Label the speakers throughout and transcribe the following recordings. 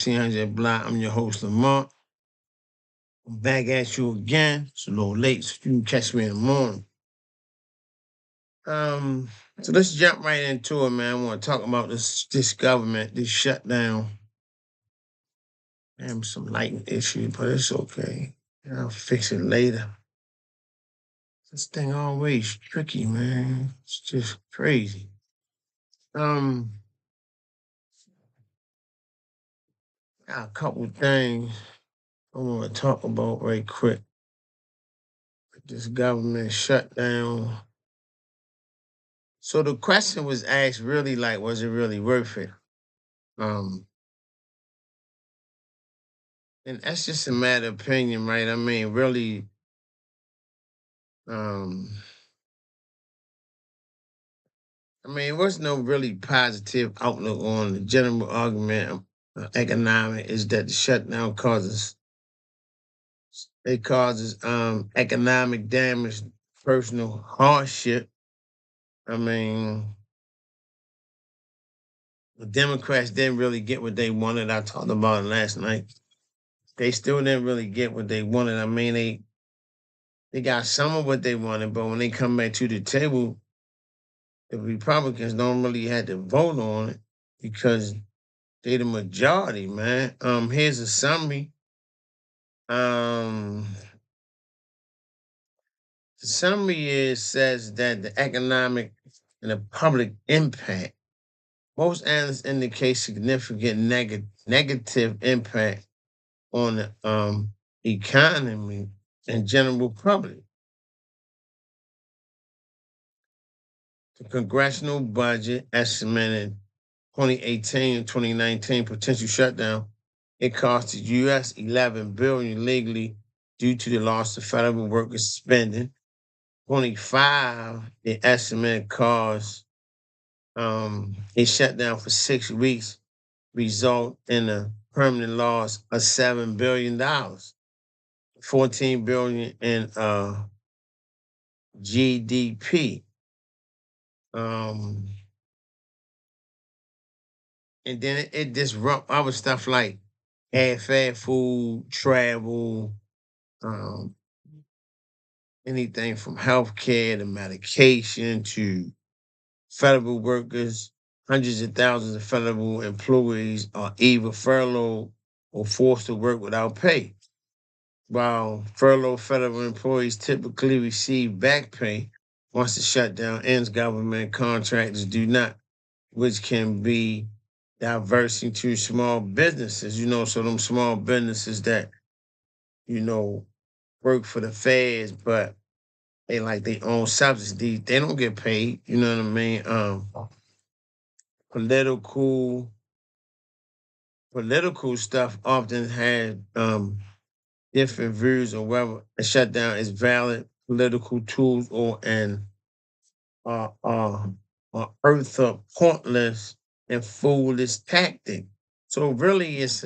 Speaker 1: Podcast1700block. I'm your host, Lamar. I'm back at you again. It's a little late, so you can catch me in the morning. Um, so let's jump right into it, man. I want to talk about this government, this shutdown. Damn, some lighting issues, but it's okay. I'll fix it later. This thing always tricky, man. It's just crazy. Um, got a couple things I want to talk about right quick. This government shutdown. So the question was asked really like, was it really worth it? Um, and that's just a matter of opinion, right? I mean, really, um, it was no really positive outlook on the general argument of economic is that the shutdown causes economic damage, personal hardship. I mean, the Democrats didn't really get what they wanted. I talked about it last night. They still didn't really get what they wanted. I mean, they got some of what they wanted, but when they come back to the table, the Republicans don't really have to vote on it because they the majority, man. Here's a summary. Um, the summary says that the economic and the public impact, most analysts indicate significant negative impact on the economy and general public. The congressional budget estimated 2018 and 2019 potential shutdown, it cost the U.S. $11 billion legally due to the loss of federal workers spending. 25, the estimate cost a shutdown for 6 weeks result in a permanent loss of $7 billion, $14 billion in GDP. Um, and then it disrupt other stuff like fast food, travel, um, anything from healthcare to medication to federal workers. Hundreds of thousands of federal employees are either furloughed or forced to work without pay. While furloughed federal employees typically receive back pay once the shutdown ends, government contractors do not, which can be diverting to small businesses, so them small businesses that, you know, work for the feds, but they own subsidies. They don't get paid. You know what I mean? Political political stuff often has different views on whether a shutdown is valid political tools uh, uh, or earth up pointless and foolish tactic. So really, it's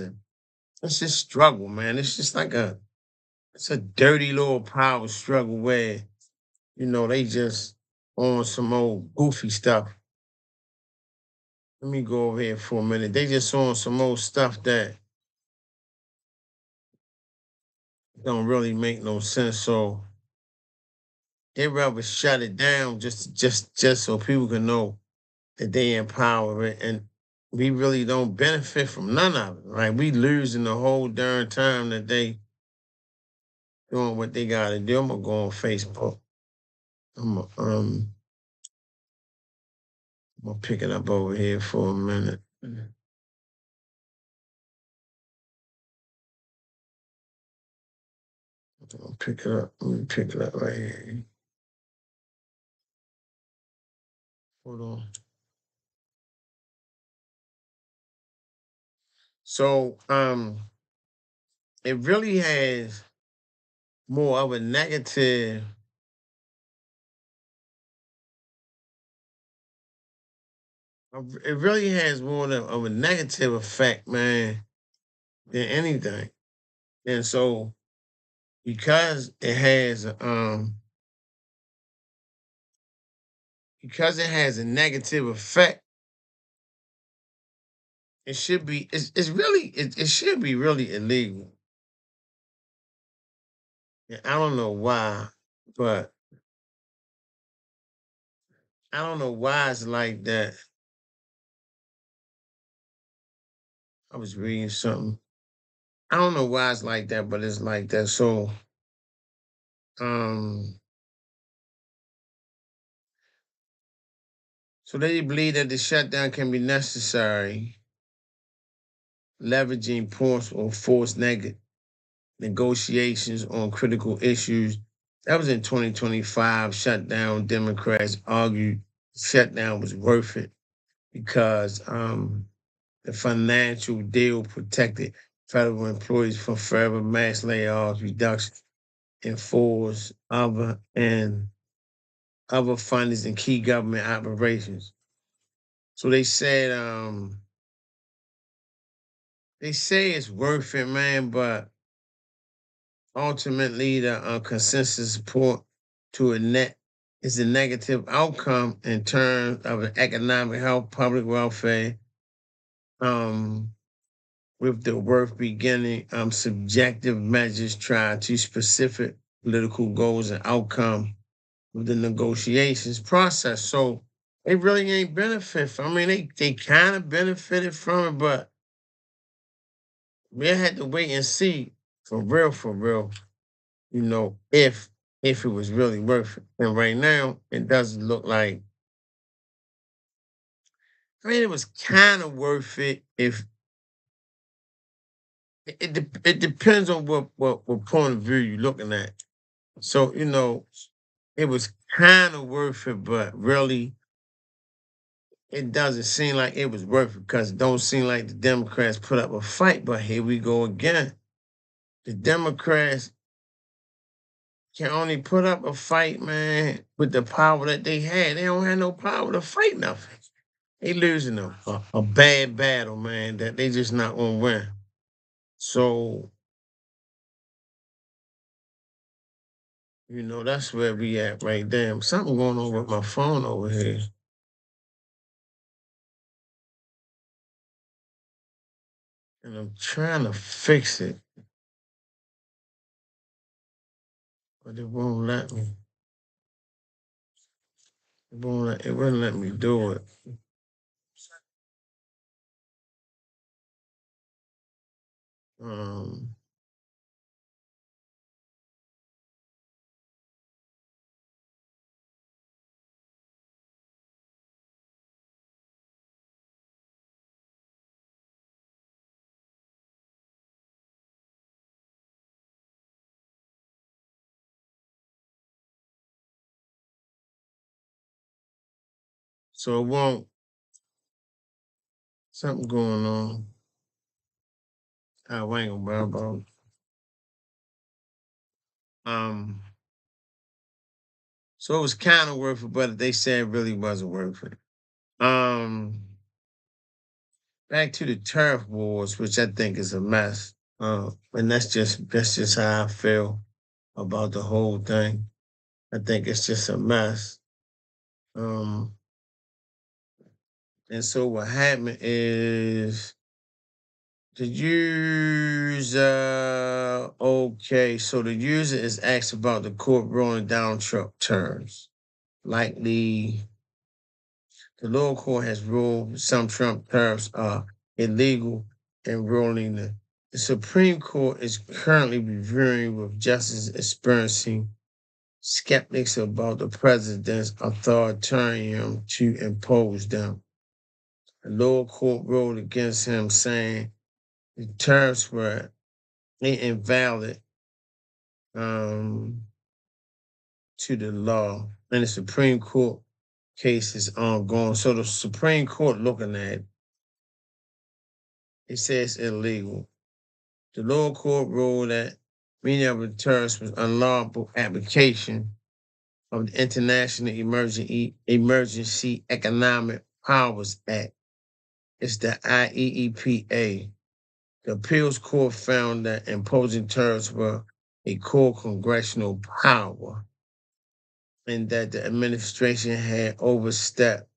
Speaker 1: just struggle, man. It's just like it's a dirty little power struggle where they just on some old goofy stuff. Let me go over here for a minute. They just on some old stuff that don't really make no sense. So they rather shut it down just so people can know that they empower it, and we really don't benefit from none of it. Right? We losing the whole darn time that they doing what they gotta do. I'm gonna go on Facebook. I'm gonna pick it up over here for a minute. I'll pick it up. Let me pick it up right here. Hold on. So it really has more of a negative. It really has more of a negative effect, man, than anything. And so because it has a negative effect, it should be it's really it should be really illegal. And I don't know why, but I don't know why it's like that. I was reading something. I don't know why it's like that, but it's like that. Um so they believe that the shutdown can be necessary, leveraging force or forced negotiations on critical issues. That was in 2025. Shutdown Democrats argued shutdown was worth it because the financial deal protected federal employees from forever mass layoffs, reductions in force, other fundings in key government operations. So they say it's worth it, man, but ultimately the consensus support to a net is a negative outcome in terms of economic health, public welfare, um, with the work beginning subjective measures try to specific political goals and outcome of the negotiations process. So they really ain't benefit from. I mean, they kind of benefited from it, but we had to wait and see for real, if it was really worth it. And right now, it doesn't look like. I mean, it was kind of worth it if it depends on what point of view you're looking at. So it was kind of worth it, but really, it doesn't seem like it was worth it because it don't seem like the Democrats put up a fight. But here we go again. The Democrats can only put up a fight, man, with the power that they had. They don't have no power to fight nothing. They losing a bad battle, man, that they just not gonna win. So, that's where we at right there. Something going on with my phone over here. And I'm trying to fix it, but it won't let me. It wouldn't let me do it. Um, so it won't. Something going on. I ain't gonna worry about. Um, so it was kind of worth it, but they said it really wasn't worth it. Um, Back to the turf wars, which I think is a mess. And that's just how I feel about the whole thing. I think it's just a mess. Um, and so what happened is the user. Okay, so the user is asked about the court rolling down Trump terms. Likely, the lower court has ruled some Trump tariffs are illegal and ruling the Supreme Court is currently reviewing with justices experiencing skeptics about the president's authoritarian to impose them. The lower court ruled against him, saying the tariffs were invalid um, to the law, and the Supreme Court case is ongoing. So the Supreme Court looking at it says illegal. The lower court ruled that many of the tariffs was unlawful application of the International Emergency Economic Powers Act. It's the IEEPA. The appeals court found that imposing tariffs were a core congressional power and that the administration had overstepped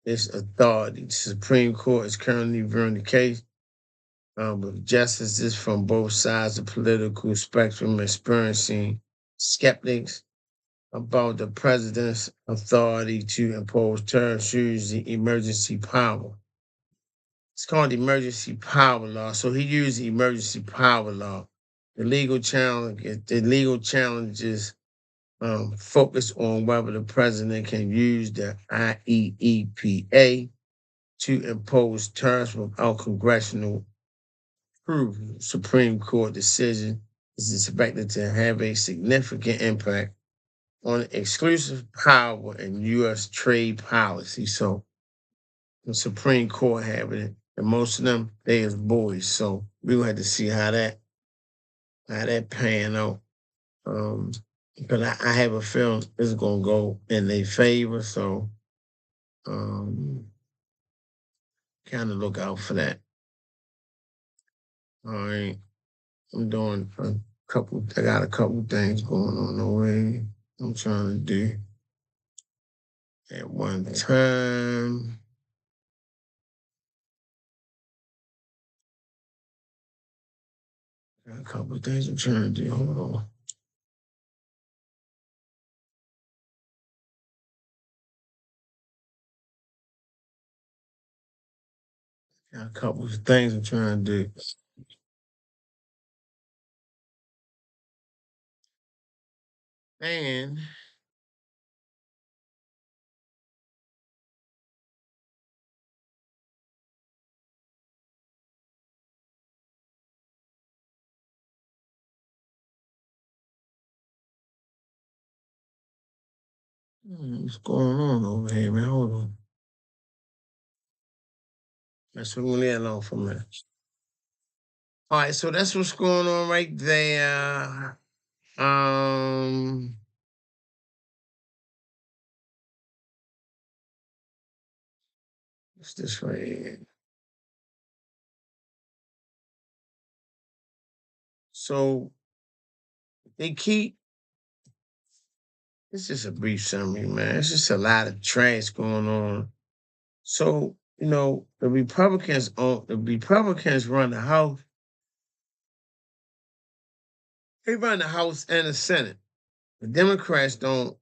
Speaker 1: its authority. The Supreme Court is currently reviewing the case, with justices from both sides of the political spectrum experiencing skeptics about the president's authority to impose tariffs using emergency power. It's called the emergency power law. So he used the emergency power law. The legal challenges focus on whether the president can use the IEEPA to impose tariffs without congressional approval. Supreme Court decision is expected to have a significant impact on exclusive power in U.S. trade policy. So the Supreme Court having it, and most of them they is boys. So we will have to see how that pan out. Because I have a feeling it's gonna go in their favor. So um, kind of look out for that. All right, I'm doing a couple. I got a couple things going on the way. I'm trying to do at one time. Got a couple things I'm trying to do. Hold on. Got a couple of things I'm trying to do. And what's going on over here, man? Hold on. That's what we alone for a minute. All right, so that's what's going on right there. What's this right here? So they keep. It's just a brief summary, man. It's just a lot of trash going on. So the Republicans run the House. They run the House and the Senate. The Democrats don't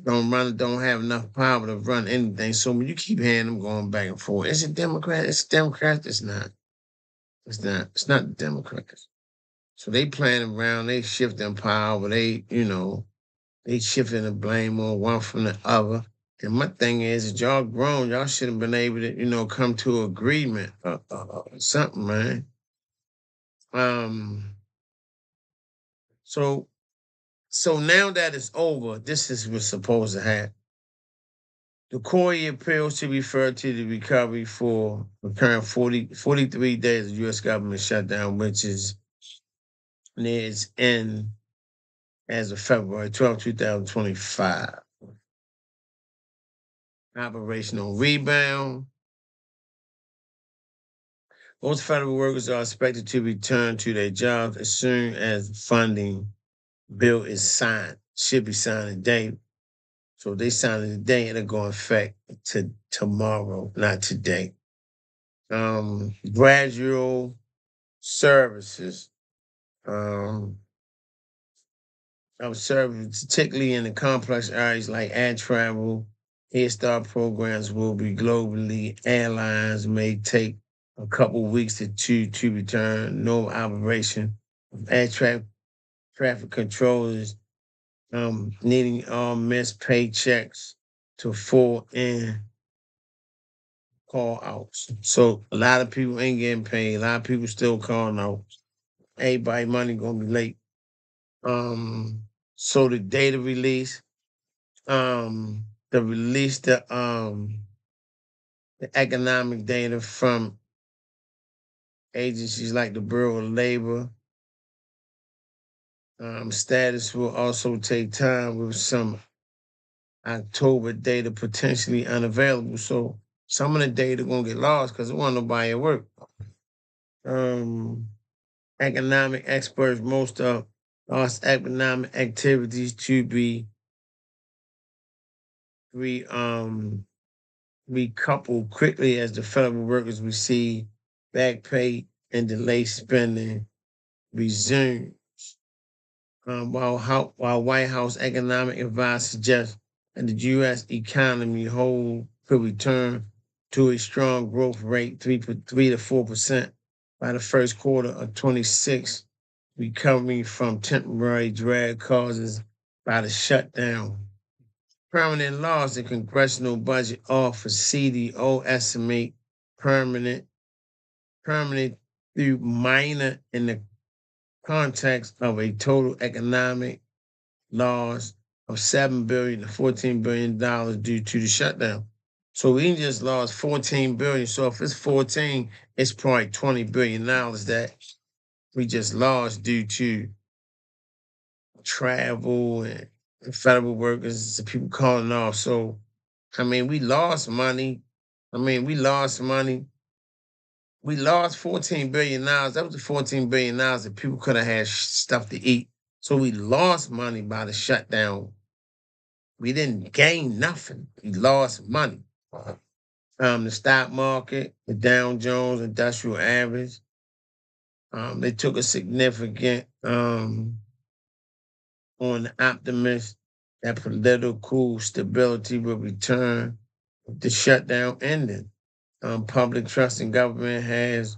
Speaker 1: have enough power to run anything. So when you keep hearing them going back and forth, it's a Democrat, it's Democrats, it's not. It's not the Democrats. So they playing around, they shifting power, they shifting the blame on one from the other. And my thing is y'all grown, y'all should have been able to, come to agreement something, man. Um, so so now that it's over, this is what's supposed to happen. The court appeals to refer to the recovery for the current 43 days of U.S. government shutdown, which is near its end as of February 12, 2025. Operational rebound. Most federal workers are expected to return to their jobs as soon as the funding bill is signed. Should be signed today. So if they sign it today, it'll go in effect to tomorrow, not today. Gradual services. Of services, particularly in the complex areas like air travel, Head Start programs will be globally. Airlines may take a couple weeks to return. No operation of traffic controllers needing all missed paychecks to full in call outs. So a lot of people ain't getting paid. A lot of people still calling out. Everybody money gonna be late. So the data release, the release the economic data from agencies like the Bureau of Labor. Status will also take time with some October data potentially unavailable. So some of the data gonna get lost because there wasn't nobody at work. Um, Economic experts, most of lost economic activities to be re recouple quickly as the federal workers receive back pay and delay spending resume. While White House economic advisor suggests that the U.S. economy whole could return to a strong growth rate, 3 to 4% by the first quarter of 26, recovering from temporary drag causes by the shutdown. Permanent loss in congressional budget office CDO estimate permanent permanent through minor in the context of a total economic loss of $7 billion to $14 billion due to the shutdown. So we just lost $14 billion. So if it's 14, it's probably $20 billion that we just lost due to travel and federal workers and people calling off. So I mean, we lost money. I mean, we lost money. We lost $14 billion. That was the $14 billion that people could have had stuff to eat. So we lost money by the shutdown. We didn't gain nothing. We lost money. The stock market, the Dow Jones Industrial Average, they took a significant on the optimist that political stability will return with the shutdown ended. Public trust in government has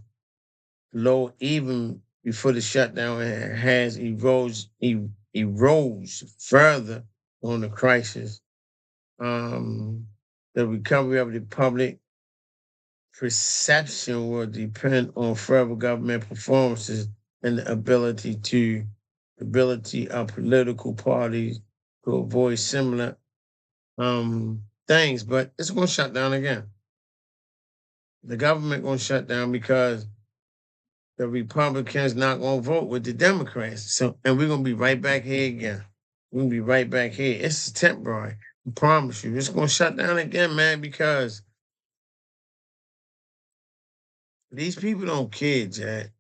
Speaker 1: low even before the shutdown has erodes further on the crisis. The recovery of the public perception will depend on further government performances and the ability of political parties to avoid similar things. But it's going to shut down again. The government going to shut down because the Republicans not going to vote with the Democrats. So, and we're going to be right back here again. We're going to be right back here. It's temporary. I promise you. It's going to shut down again, man, because these people don't care, Jack.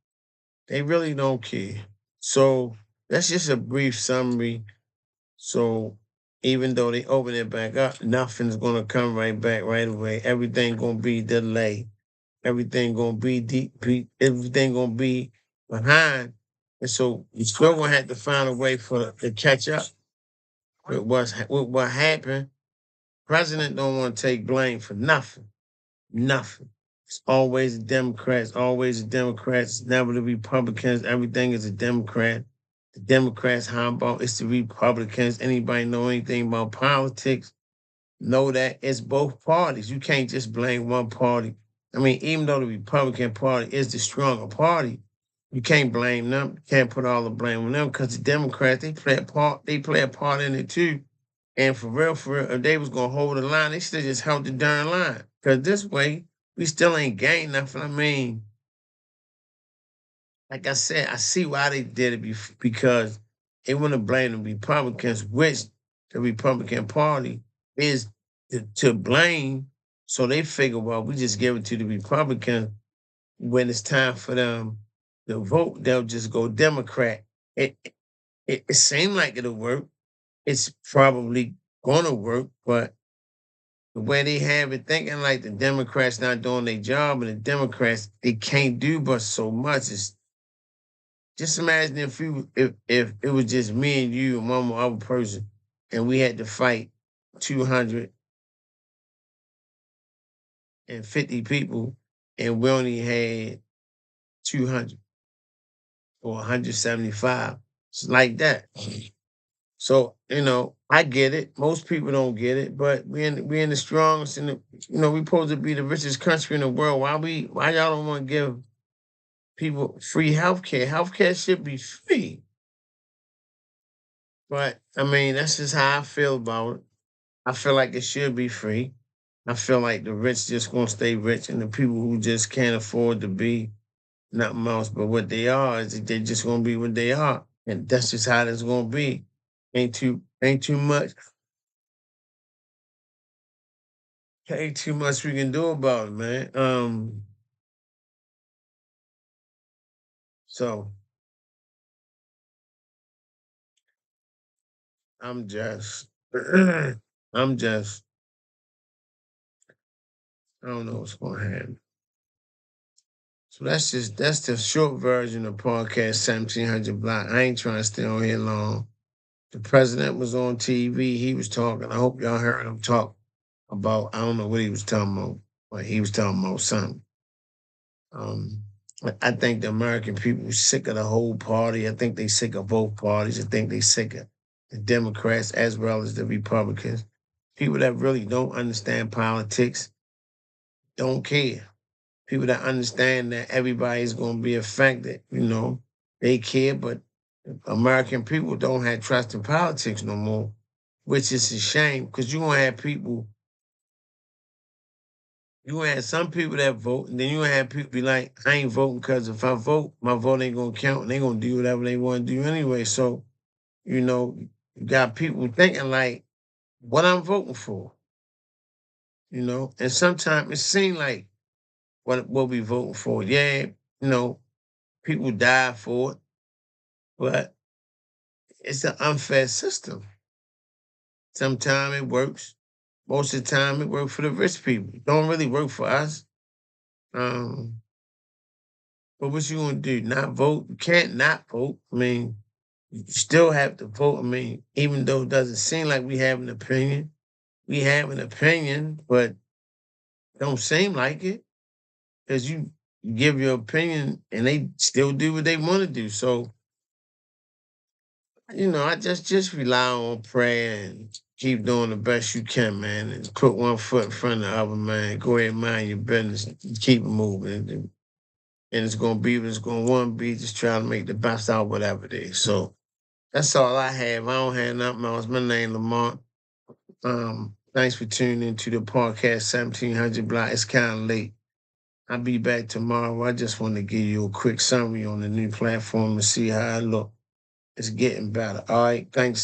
Speaker 1: They really don't care. So that's just a brief summary. So even though they open it back up, nothing's gonna come right back right away. Everything gonna be delayed. Everything gonna be everything gonna be behind. And so you still gonna have to find a way for to catch up with what happened. President don't want to take blame for nothing. Nothing. It's always the Democrats, always the Democrats, it's never the Republicans. Everything is a Democrat. The Democrats humble, it's the Republicans. Anybody know anything about politics? Know that it's both parties. You can't just blame one party. I mean, even though the Republican Party is the stronger party, you can't blame them. You can't put all the blame on them because the Democrats, they play a part, they play a part in it too. And for real, if they was gonna hold the line, they should have just held the darn line. Cause this way, we still ain't gained nothing. I mean, like I said, I see why they did it because they want to blame the Republicans, which the Republican Party is to blame. So they figure, well, we just give it to the Republicans. When it's time for them to vote, they'll just go Democrat. It seemed like it'll work. It's probably gonna work, but the way they have it, thinking like the Democrats not doing their job, and the Democrats they can't do but so much. It's just imagine if it was just me and you and one more other person, and we had to fight 250 people, and we only had 200 or 175. It's like that. So I get it. Most people don't get it, but we in the strongest, and we supposed to be the richest country in the world. Why y'all don't want to give people free healthcare? Healthcare should be free. But I mean, that's just how I feel about it. I feel like it should be free. I feel like the rich just gonna stay rich, and the people who just can't afford to be nothing else but what they are is that they just gonna be what they are, and that's just how it's gonna be. Ain't too much, ain't too much we can do about it, man. So I'm just, I'm just I don't know what's gonna happen. So that's the short version of podcast 1700 block. I ain't trying to stay on here long. The president was on TV. He was talking. I hope y'all heard him talk about. I don't know what he was talking about, but he was talking about something. Um, I think the American people are sick of the whole party. I think they sick of both parties. I think they sick of the Democrats as well as the Republicans. People that really don't understand politics don't care. People that understand that everybody's going to be affected, they care, but American people don't have trust in politics no more, which is a shame because you're going to have people, you going to have some people that vote, and then you're going to have people be like, I ain't voting because if I vote, my vote ain't going to count, and they're going to do whatever they want to do anyway. So, you got people thinking like, what I'm voting for, and sometimes it seems like what we voting for. Yeah, people die for it, but it's an unfair system. Sometimes it works. Most of the time, it works for the rich people. It don't really work for us. Um, but what you gonna do? Not vote? You can't not vote. I mean, you still have to vote. I mean, even though it doesn't seem like we have an opinion, we have an opinion, but don't seem like it because you give your opinion and they still do what they want to do. So I just rely on prayer and keep doing the best you can, man, and put one foot in front of the other, man. Go ahead and mind your business, and keep it moving, and it's gonna be what it's gonna want to be. Just try to make the best out of whatever it is. So that's all I have. I don't have nothing else. My name Lamont. Thanks for tuning into the podcast 1700 block. It's kind of late. I'll be back tomorrow. I just want to give you a quick summary on the new platform and see how I look. It's getting better. All right. Thanks.